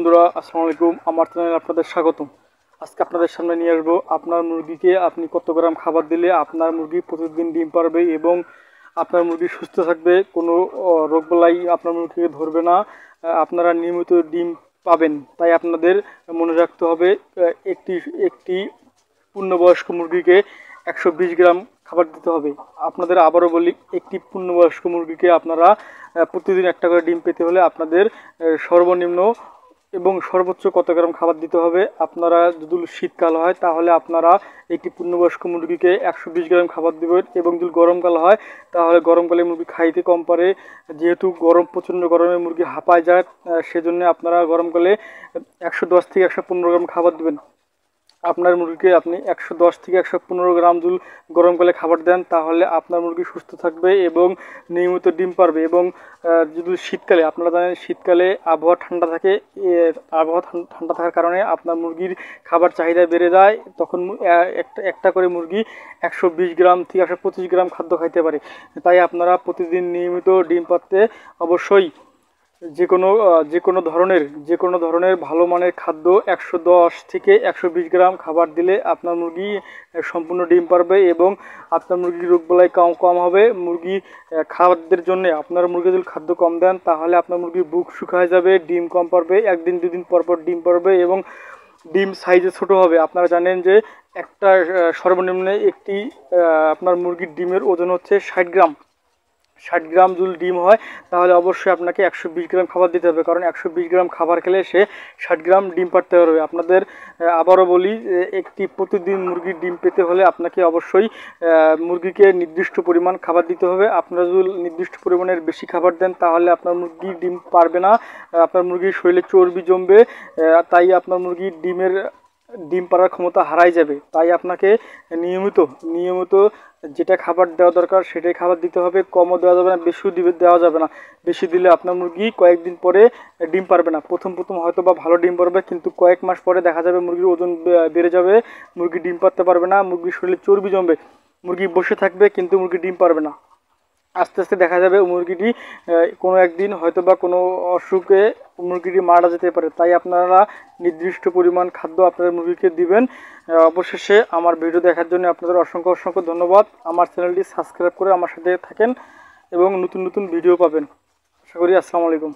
বন্ধুরা আসসালামু আলাইকুম। আমার চ্যানেলে আপনাদের স্বাগতম। আজকে আপনাদের সামনে নিয়ে আসবো আপনার মুরগিকে আপনি কত গ্রাম খাবার দিলে আপনার মুরগি প্রতিদিন ডিম পারবে এবং আপনার মুরগি সুস্থ থাকবে, কোনো রোগবালাই আপনার মুরগিকে ধরবে না, আপনারা নিয়মিত ডিম পাবেন। তাই আপনাদের মনে রাখতে হবে একটি একটি পূর্ণবয়স্ক মুরগিকে 120 গ্রাম খাবার দিতে হবে। আপনাদের আবারও বলি, একটি পূর্ণবয়স্ক মুরগিকে আপনারা প্রতিদিন একটা করে ডিম পেতে হলে আপনাদের সর্বনিম্ন এবং সর্বোচ্চ কত গ্রাম খাবার দিতে হবে। আপনারা যদি শীতকাল হয় তাহলে আপনারা একটি পূর্ণবয়স্ক মুরগিকে 120 গ্রাম খাবার দেবেন, এবং যদি গরমকাল হয় তাহলে গরমকালে মুরগি খাইতে কম পারে, যেহেতু প্রচণ্ড গরমে মুরগি হাঁপায় যায়, সেজন্য আপনারা গরমকালে 110 থেকে 115 গ্রাম খাবার দেবেন। আপনার মুরগিকে আপনি 110 থেকে 115 গ্রাম যদি গরমকালে খাবার দেন তাহলে আপনার মুরগি সুস্থ থাকবে এবং নিয়মিত ডিম পারবে। এবং যদি শীতকালে, আপনারা জানেন শীতকালে আবহাওয়া ঠান্ডা থাকে, আবহাওয়া ঠান্ডা থাকার কারণে আপনার মুরগির খাবার চাহিদা বেড়ে যায়, তখন একটা করে মুরগি 120 গ্রাম থেকে 125 গ্রাম খাদ্য খাইতে পারে। তাই আপনারা প্রতিদিন নিয়মিত ডিম পাড়তে অবশ্যই যে কোনো ধরনের ভালো মানের খাদ্য 110 থেকে 120 গ্রাম খাবার দিলে আপনার মুরগি সম্পূর্ণ ডিম পারবে এবং আপনার মুরগির রোগবালাই কম হবে। মুরগি খাদ্যের জন্য আপনার মুরগি যদি খাদ্য কম দেন তাহলে আপনার মুরগির বুক শুকায় যাবে, ডিম কম পারবে, একদিন দুদিন পর ডিম পারবে এবং ডিম সাইজে ছোট হবে। আপনারা জানেন যে একটা সর্বনিম্ন একটি আপনার মুরগির ডিমের ওজন হচ্ছে 60 গ্রাম। 60 গ্রাম যদি ডিম হয় তাহলে অবশ্যই আপনাকে 120 গ্রাম খাবার দিতে হবে, কারণ 120 গ্রাম খাবার খেলে সে 60 গ্রাম ডিম পাড়তে পারবে। আপনাদের আবারও বলি, একটি প্রতিদিন মুরগির ডিম পেতে হলে আপনাকে অবশ্যই মুরগিকে নির্দিষ্ট পরিমাণ খাবার দিতে হবে। আপনারা যদি নির্দিষ্ট পরিমাণের বেশি খাবার দেন তাহলে আপনার মুরগি ডিম পারবে না, আপনার মুরগির শরীরে চর্বি জমবে, তাই আপনার মুরগির ডিম পাড়ার ক্ষমতা হারাই যাবে। তাই আপনাকে নিয়মিত যেটা খাবার দেওয়া দরকার সেটাই খাবার দিতে হবে, কমও দেওয়া যাবে না, বেশিও দেওয়া যাবে না। বেশি দিলে আপনার মুরগি কয়েকদিন পরে ডিম পারবে না। প্রথম হয়তো বা ভালো ডিম পারবে, কিন্তু কয়েক মাস পরে দেখা যাবে মুরগির ওজন বেড়ে যাবে, মুরগি ডিম পারতে পারবে না, মুরগির শরীরে চর্বি জমবে, মুরগি বসে থাকবে কিন্তু মুরগি ডিম পারবে না। আস্তে আস্তে দেখা যাবে মুরগিটি কোনো একদিন হয়তো বা কোনো অসুখে মুরগিটি মারা যেতে পারে। তাই আপনারা নির্দিষ্ট পরিমাণ খাদ্য আপনার মুরগিকে দিবেন। অবশেষে আমার ভিডিও দেখার জন্য আপনাদের অসংখ্য ধন্যবাদ। আমার চ্যানেলটি সাবস্ক্রাইব করে আমার সাথে থাকেন এবং নতুন ভিডিও পাবেন। আশা করি। আসসালামু আলাইকুম।